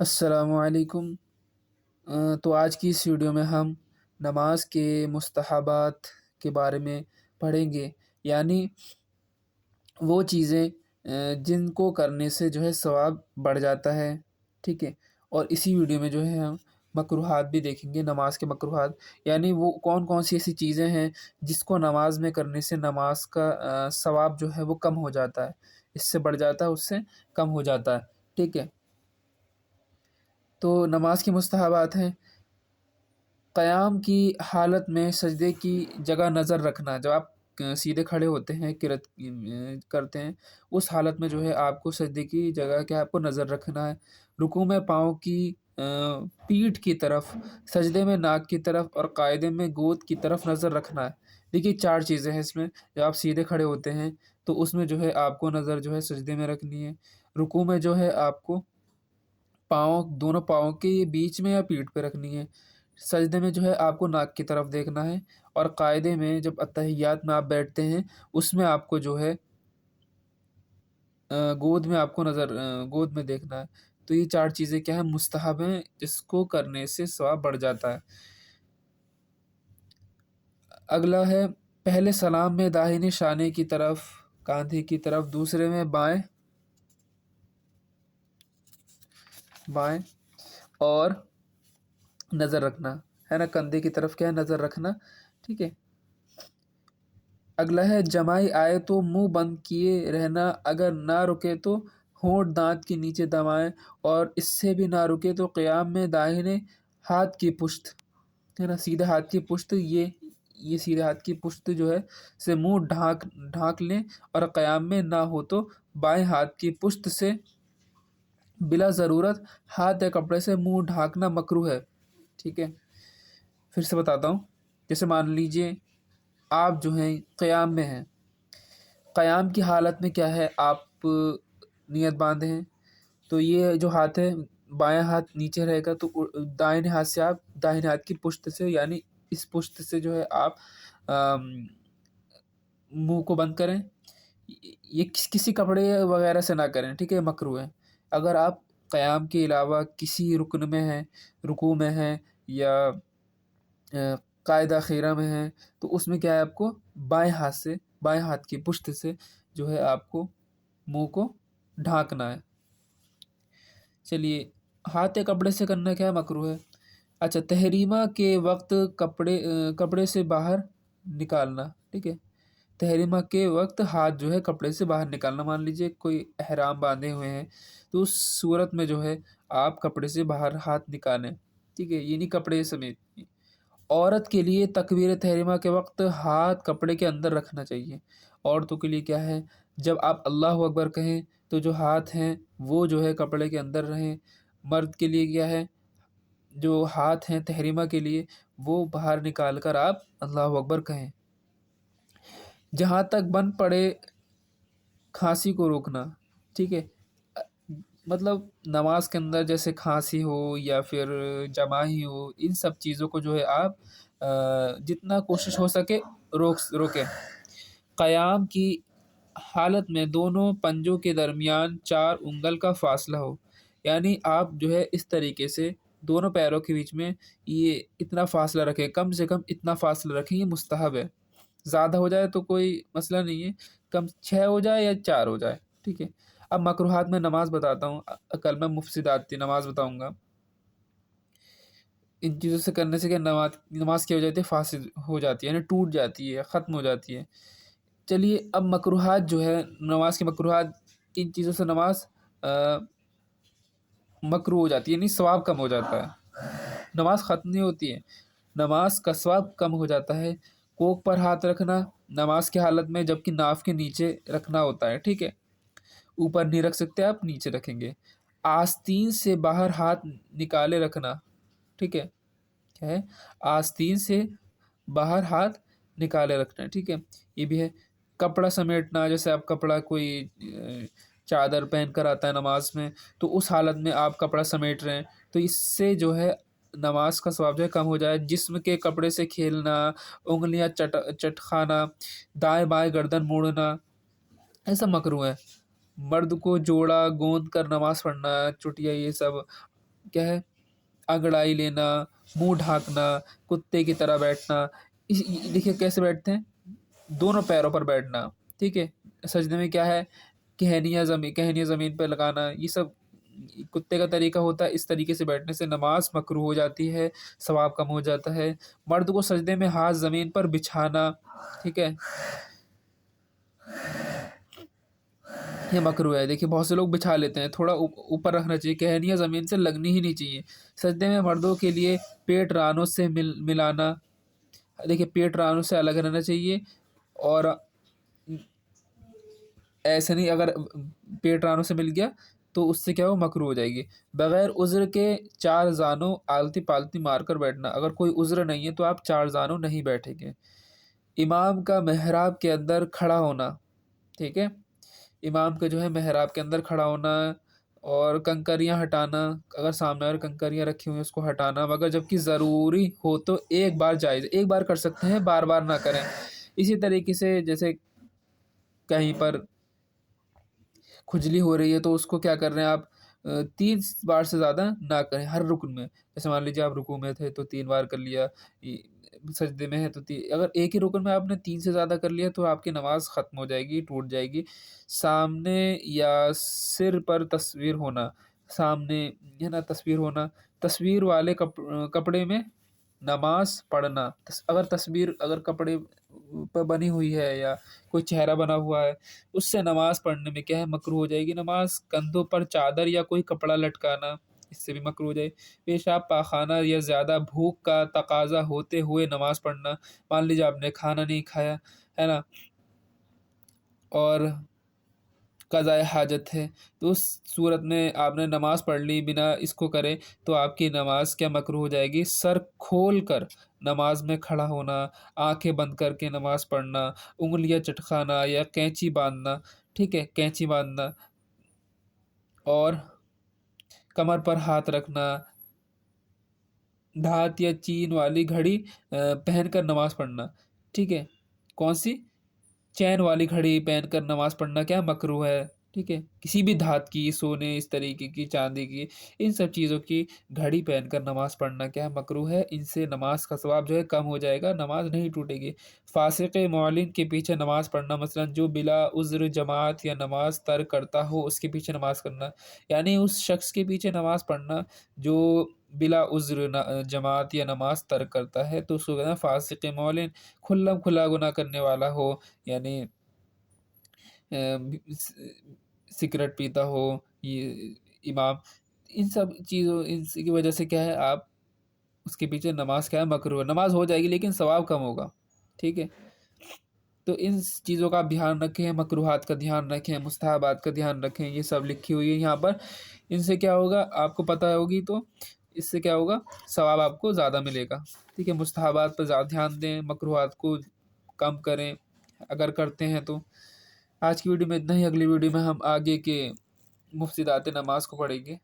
السلام علیکم۔ تو آج کی اس ویڈیو میں ہم نماز کے مستحبات کے بارے میں پڑھیں گے، یعنی وہ چیزیں جن کو کرنے سے جو ہے ثواب بڑھ جاتا ہے، ٹھیک ہے۔ اور اسی ویڈیو میں جو ہے ہم مکروہات بھی دیکھیں گے، نماز کے مکروہات، یعنی وہ کون کون سی ایسی چیزیں ہیں جس کو نماز میں کرنے سے نماز کا ثواب جو ہے وہ کم ہو جاتا ہے، اس سے بڑھ جاتا ہے، اس سے کم ہو جاتا ہے، ٹھیک ہے۔ تو نماز کی مستحبات ہیں: قیام کی حالت میں سجدے کی جگہ نظر رکھنا، جب آپ سیدھے کھڑے ہوتے ہیں، قرات کرتے ہیں، اس حالت میں جو ہے آپ کو سجدے کی جگہ کیا آپ کو نظر رکھنا ہے۔ رکوع میں پاؤں کی پیٹھ کی طرف، سجدے میں ناک کی طرف اور قاعدے میں گود کی طرف نظر رکھنا ہے۔ دیکھیے 4 چیزیں ہیں اس میں، جب آپ سیدھے کھڑے ہوتے ہیں تو اس میں جو ہے آپ کو نظر جو ہے سجدے میں رکھنی ہے۔ رکوع میں جو ہے آپ کو دونوں پاؤں کے بیچ میں یا پیٹھ پہ رکھنی ہے۔ سجدے میں جو ہے آپ کو ناک کی طرف دیکھنا ہے، اور قاعدے میں جب اتحیات میں آپ بیٹھتے ہیں اس میں آپ کو جو ہے گود میں دیکھنا ہے۔ تو یہ 4 چیزیں کیا ہیں؟ مستحب ہیں، جس کو کرنے سے ثواب بڑھ جاتا ہے۔ اگلا ہے پہلے سلام میں داہنے شانے کی طرف، کاندھے کی طرف، دوسرے میں بائیں اور نظر رکھنا ہے نا، کندھے کی طرف کیا ہے؟ نظر رکھنا، ٹھیک ہے۔ اگلا ہے جمائی آئے تو منہ بند کیے رہنا، اگر نہ رکے تو ہونٹ دانت کے نیچے دبائیں، اور اس سے بھی نہ رکے تو قیام میں داہنے ہاتھ کی پشت ہے نا، سیدھے ہاتھ کی پشت، یہ سیدھے ہاتھ کی پشت جو ہے سے منہ ڈھانک لیں، اور قیام میں نہ ہو تو بائیں ہاتھ کی پشت سے بلا ضرورت ہاتھ یا کپڑے سے منہ ڈھانکنا مکروہ ہے، ٹھیک ہے۔ پھر سے بتاتا ہوں، جیسے مان لیجئے آپ جو ہیں قیام میں ہیں، قیام کی حالت میں کیا ہے، آپ نیت باندھے ہیں، تو یہ جو ہاتھ ہے بایاں ہاتھ نیچے رہے گا، تو دائیں ہاتھ سے آپ داہنے ہاتھ کی پشت سے، یعنی اس پشت سے جو ہے آپ منہ کو بند کریں۔ یہ کسی کپڑے وغیرہ سے نہ کریں، ٹھیک ہے، مکروہ ہے۔ اگر آپ قیام کے علاوہ کسی رکن میں ہیں، رکوع میں ہیں، یا قاعدہ خیرہ میں ہیں، تو اس میں کیا ہے، آپ کو بائیں ہاتھ کی پشت سے جو ہے آپ کو منہ کو ڈھانکنا ہے۔ چلیے، ہاتھ یا کپڑے سے کرنا کیا ہے؟ مکروہ ہے۔ اچھا، تحریمہ کے وقت کپڑے سے باہر نکالنا، ٹھیک ہے۔ تحریمہ کے وقت ہاتھ جو ہے کپڑے سے باہر نکالنا، مان لیجئے کوئی احرام باندھے ہوئے ہیں تو اس صورت میں جو ہے آپ کپڑے سے باہر ہاتھ نکالیں، ٹھیک ہے، یہ نہیں کپڑے سمیت۔ عورت کے لیے تکبیر تحریمہ کے وقت ہاتھ کپڑے کے اندر رکھنا چاہیے۔ عورتوں کے لیے کیا ہے، جب آپ اللہ اکبر کہیں تو جو ہاتھ ہیں وہ جو ہے کپڑے کے اندر رہیں۔ مرد کے لیے کیا ہے، جو ہاتھ ہیں تحریمہ کے لیے وہ باہر نکال کر آپ اللہ اکبر کہیں۔ جہاں تک بن پڑے کھانسی کو روکنا، ٹھیک ہے، مطلب نماز کے اندر جیسے کھانسی ہو یا پھر جماہی ہو، ان سب چیزوں کو جو ہے آپ جتنا کوشش ہو سکے روکیں۔ قیام کی حالت میں دونوں پنجوں کے درمیان 4 انگل کا فاصلہ ہو، یعنی آپ جو ہے اس طریقے سے دونوں پیروں کے بیچ میں یہ اتنا فاصلہ رکھیں، کم سے کم اتنا فاصلہ رکھیں، یہ مستحب ہے۔ زیادہ ہو جائے تو کوئی مسئلہ نہیں ہے، کم 6 ہو جائے یا 4 ہو جائے، ٹھیک ہے۔ اب مکروہات میں نماز بتاتا ہوں، کل میں مفسدات نماز بتاؤں گا۔ ان چیزوں سے کرنے سے کہ نماز کیا ہو جاتی ہے، فاسد ہو جاتی ہے، یعنی ٹوٹ جاتی ہے، ختم ہو جاتی ہے۔ چلیے، اب مکروہات جو ہے نماز کے مکروہات، ان چیزوں سے نماز مکروہ ہو جاتی ہے، یعنی ثواب کم ہو جاتا ہے، نماز ختم نہیں ہوتی ہے، نماز کا ثواب کم ہو جاتا ہے۔ کوک پر ہاتھ رکھنا نماز کی حالت میں، جبکہ ناف کے نیچے رکھنا ہوتا ہے، ٹھیک ہے، اوپر نہیں رکھ سکتے، آپ نیچے رکھیں گے۔ آستین سے باہر ہاتھ نکالے رکھنا، ٹھیک ہے، کیا ہے، آستین سے باہر ہاتھ نکالے رکھنا، ٹھیک ہے، یہ بھی ہے۔ کپڑا سمیٹنا، جیسے آپ کپڑا کوئی چادر پہن کر آتا ہے نماز میں، تو اس حالت میں آپ کپڑا سمیٹ رہے ہیں، تو اس سے جو ہے نماز کا ثواب جو ہے کم ہو جائے۔ جسم کے کپڑے سے کھیلنا، انگلیاں چٹکانا، دائیں بائیں گردن موڑنا، ایسا مکروہ ہے۔ مرد کو جوڑا گوند کر نماز پڑھنا، چٹیا، یہ سب کیا ہے، انگڑائی لینا، منہ ڈھانکنا، کتے کی طرح بیٹھنا. دیکھیے کیسے بیٹھتے ہیں، دونوں پیروں پر بیٹھنا. ٹھیک ہے. سجدے میں کیا ہے، کہنیاں زمین پہ لگانا، یہ سب کتے کا طریقہ ہوتا ہے. اس طریقے سے بیٹھنے سے نماز مکروہ ہو جاتی ہے، ثواب کم ہو جاتا ہے. مرد کو سجدے میں ہاتھ زمین پر بچھانا، ٹھیک ہے، یہ مکروہ ہے. دیکھیے بہت سے لوگ بچھا لیتے ہیں، تھوڑا اوپر رکھنا چاہیے، کہنیاں زمین سے لگنی ہی نہیں چاہیے. سجدے میں مردوں کے لیے پیٹ رانوں سے ملانا. دیکھیے پیٹ رانوں سے الگ رہنا چاہیے، اور ایسے نہیں، اگر پیٹ رانوں سے مل گیا تو اس سے کیا ہو، مکروہ ہو جائے گی. بغیر عذر کے 4 زانوں آلتی پالتی مار کر بیٹھنا. اگر کوئی عذر نہیں ہے تو آپ 4 زانوں نہیں بیٹھیں گے. امام کا محراب کے اندر کھڑا ہونا، ٹھیک ہے، امام کا جو ہے محراب کے اندر کھڑا ہونا، اور کنکریاں ہٹانا. اگر سامنے اور کنکریاں رکھی ہوئی ہیں اس کو ہٹانا، مگر جب کہ ضروری ہو تو ایک بار جائز، ایک بار کر سکتے ہیں، بار بار نہ کریں. اسی طریقے سے جیسے کہیں پر کھجلی ہو رہی ہے تو اس کو کیا کر رہے ہیں آپ، 3 بار سے زیادہ نہ کریں ہر رکن میں. جیسے مان لیجیے آپ رکوع میں تھے تو 3 بار کر لیا، سجدے میں ہے تو اگر ایک ہی رکن میں آپ نے 3 سے زیادہ کر لیا تو آپ کی نماز ختم ہو جائے گی، ٹوٹ جائے گی. سامنے یا سر پر تصویر ہونا، سامنے ہے نا تصویر ہونا، تصویر والے کپڑے میں نماز پڑھنا. اگر کپڑے پر بنی ہوئی ہے یا کوئی چہرہ بنا ہوا ہے، اس سے نماز پڑھنے میں کیا ہے، مکروہ ہو جائے گی. نماز کندھوں پر چادر یا کوئی کپڑا لٹکانا، اس سے بھی مکروہ ہو جائے. پیشاب پاخانہ یا زیادہ بھوک کا تقاضا ہوتے ہوئے نماز پڑھنا. مان لیجیے آپ نے کھانا نہیں کھایا ہے نا، اور قضاء حاجت ہے، تو اس صورت میں آپ نے نماز پڑھ لی بنا اس کو کرے تو آپ کی نماز کیا مکروہ ہو جائے گی. سر کھول کر نماز میں کھڑا ہونا، آنکھیں بند کر کے نماز پڑھنا، انگلیاں چٹکانا یا کینچی باندھنا، ٹھیک ہے، کینچی باندھنا، اور کمر پر ہاتھ رکھنا. دھات یا چین والی گھڑی پہن کر نماز پڑھنا، ٹھیک ہے، کون سی، چین والی گھڑی پہن کر نماز پڑھنا کیا مکروہ ہے. ٹھیک ہے، کسی بھی دھات کی، سونے اس طریقے کی، چاندی کی، ان سب چیزوں کی گھڑی پہن کر نماز پڑھنا کیا مکروہ ہے. ان سے نماز کا ثواب جو ہے کم ہو جائے گا، نماز نہیں ٹوٹے گی. فاسق معلن کے پیچھے نماز پڑھنا، مثلا جو بلا عذر جماعت یا نماز ترک کرتا ہو اس کے پیچھے نماز کرنا. یعنی اس شخص کے پیچھے نماز پڑھنا جو بلا عذر جماعت یا نماز ترک کرتا ہے، تو اس کو کہنا فاسق معلن. کھلا گناہ کرنے والا ہو، یعنی سگریٹ پیتا ہو یہ امام، ان سب چیزوں ان کی وجہ سے کیا ہے، آپ اس کے پیچھے نماز کیا ہے مکروہ ہے. نماز ہو جائے گی لیکن ثواب کم ہوگا. ٹھیک ہے، تو ان چیزوں کا آپ دھیان رکھیں، مکروہات کا دھیان رکھیں، مستحبات کا دھیان رکھیں. یہ سب لکھی ہوئی ہے یہاں پر. ان سے کیا ہوگا، آپ کو پتہ ہوگی تو اس سے کیا ہوگا، ثواب آپ کو زیادہ ملے گا. ٹھیک ہے، مستحبات پر زیادہ دھیان دیں، مکروہات کو کم کریں اگر کرتے ہیں تو. آج کی ویڈیو میں اتنا ہی. اگلی ویڈیو میں ہم آگے کے مفسدات نماز کو پڑھیں گے.